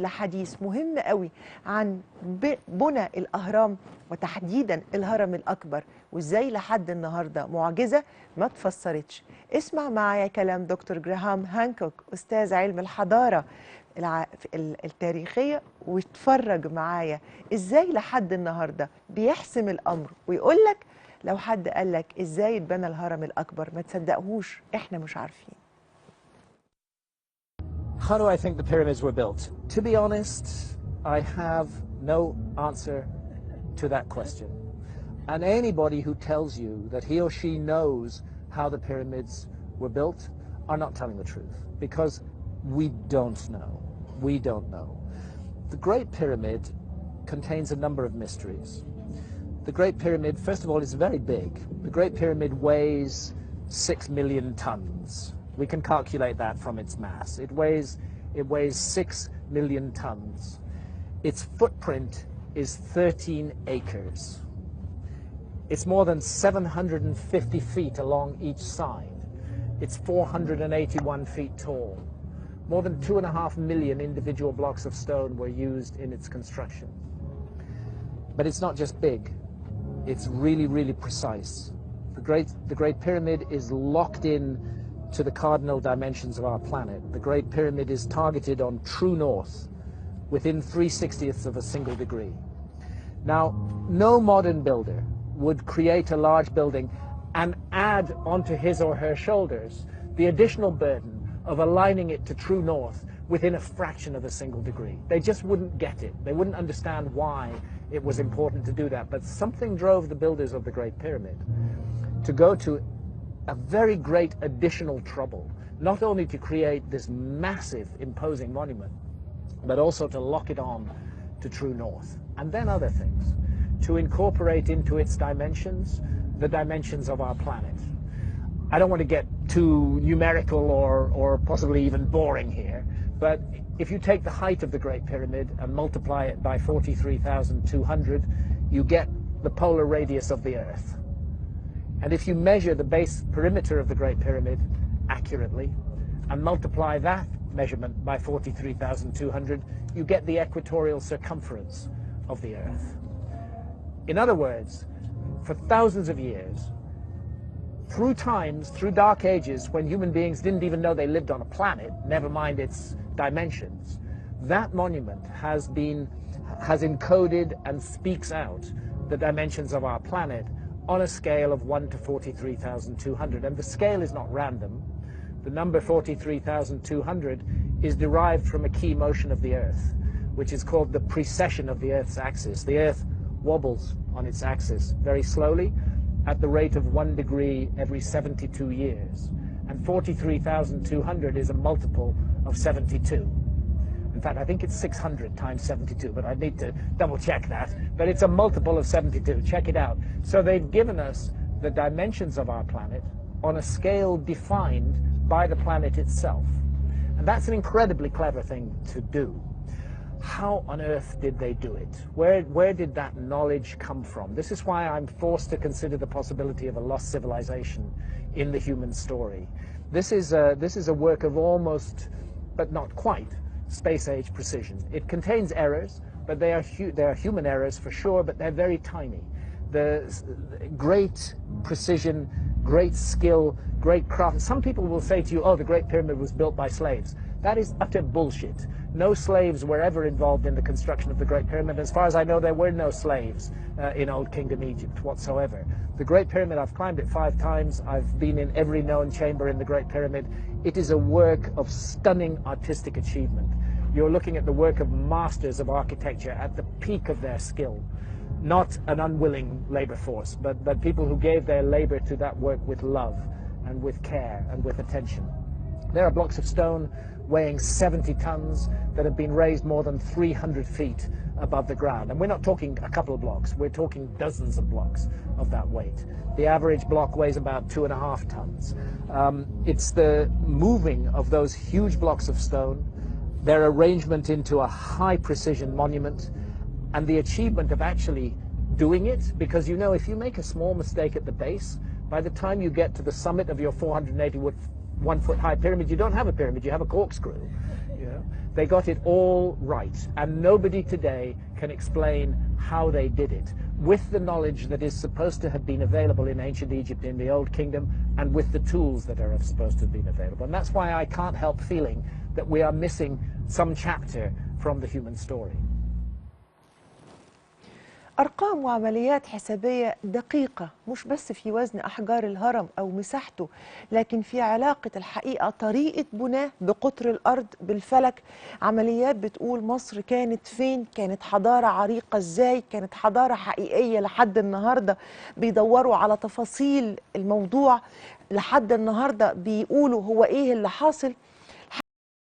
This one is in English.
نستعد لحديث مهم قوي عن بنى الأهرام، وتحديدا الهرم الأكبر، وإزاي لحد النهاردة معجزة ما تفسرتش. اسمع معايا كلام دكتور جراهام هانكوك، أستاذ علم الحضارة التاريخية، واتفرج معايا إزاي لحد النهاردة بيحسم الأمر ويقول لك لو حد قال لك إزاي اتبنى الهرم الأكبر ما تصدقهوش، إحنا مش عارفين. How do I think the pyramids were built? To be honest, I have no answer to that question. And anybody who tells you that he or she knows how the pyramids were built are not telling the truth, because we don't know. We don't know. The Great Pyramid contains a number of mysteries. The Great Pyramid, first of all, is very big. The Great Pyramid weighs 6 million tons. We can calculate that from its mass. It weighs 6 million tons. Its footprint is 13 acres. It's more than 750 feet along each side. It's 481 feet tall. More than 2.5 million individual blocks of stone were used in its construction. But it's not just big. It's really, really precise. The Great Pyramid is locked in to the cardinal dimensions of our planet. The Great Pyramid is targeted on true north within 3/60ths of a single degree. Now, no modern builder would create a large building and add onto his or her shoulders the additional burden of aligning it to true north within a fraction of a single degree. They just wouldn't get it. They wouldn't understand why it was important to do that. But something drove the builders of the Great Pyramid to go to a very great additional trouble, not only to create this massive, imposing monument, but also to lock it on to true north. And then other things, to incorporate into its dimensions the dimensions of our planet. I don't want to get too numerical or possibly even boring here, but if you take the height of the Great Pyramid and multiply it by 43,200, you get the polar radius of the Earth. And if you measure the base perimeter of the Great Pyramid accurately and multiply that measurement by 43,200, you get the equatorial circumference of the Earth. In other words, for thousands of years, through times, through dark ages, when human beings didn't even know they lived on a planet, never mind its dimensions, that monument has encoded and speaks out the dimensions of our planet on a scale of 1 to 43,200. And the scale is not random. The number 43,200 is derived from a key motion of the Earth, which is called the precession of the Earth's axis. The Earth wobbles on its axis very slowly at the rate of 1 degree every 72 years. And 43,200 is a multiple of 72. In fact, I think it's 600 times 72, but I need to double check that. But it's a multiple of 72. Check it out. So they've given us the dimensions of our planet on a scale defined by the planet itself. And that's an incredibly clever thing to do. How on earth did they do it? Where did that knowledge come from? This is why I'm forced to consider the possibility of a lost civilization in the human story. This is a work of almost, but not quite, space-age precision. It contains errors, but they are human errors for sure, but they're very tiny. The great precision, great skill, great craft. Some people will say to you, oh, the Great Pyramid was built by slaves. That is utter bullshit. No slaves were ever involved in the construction of the Great Pyramid. As far as I know, there were no slaves in Old Kingdom Egypt whatsoever. The Great Pyramid, I've climbed it 5 times. I've been in every known chamber in the Great Pyramid. It is a work of stunning artistic achievement. You're looking at the work of masters of architecture at the peak of their skill. Not an unwilling labor force, but people who gave their labor to that work with love and with care and with attention. There are blocks of stone weighing 70 tons that have been raised more than 300 feet above the ground. And we're not talking a couple of blocks, we're talking dozens of blocks of that weight. The average block weighs about 2.5 tons. It's the moving of those huge blocks of stone, their arrangement into a high precision monument, and the achievement of actually doing it, because you know if you make a small mistake at the base, by the time you get to the summit of your 481-foot high pyramid, you don't have a pyramid, you have a corkscrew. You know? ago. They got it all right, and nobody today can explain how they did it, with the knowledge that is supposed to have been available in ancient Egypt in the Old Kingdom, and with the tools that are supposed to have been available. And that's why I can't help feeling that we are missing some chapter from the human story. أرقام وعمليات حسابية دقيقة، مش بس في وزن أحجار الهرم أو مساحته، لكن في علاقة الحقيقة طريقة بناه بقطر الأرض بالفلك. عمليات بتقول مصر كانت فين، كانت حضارة عريقة إزاي، كانت حضارة حقيقية. لحد النهاردة بيدوروا على تفاصيل الموضوع، لحد النهاردة بيقولوا هو إيه اللي حاصل.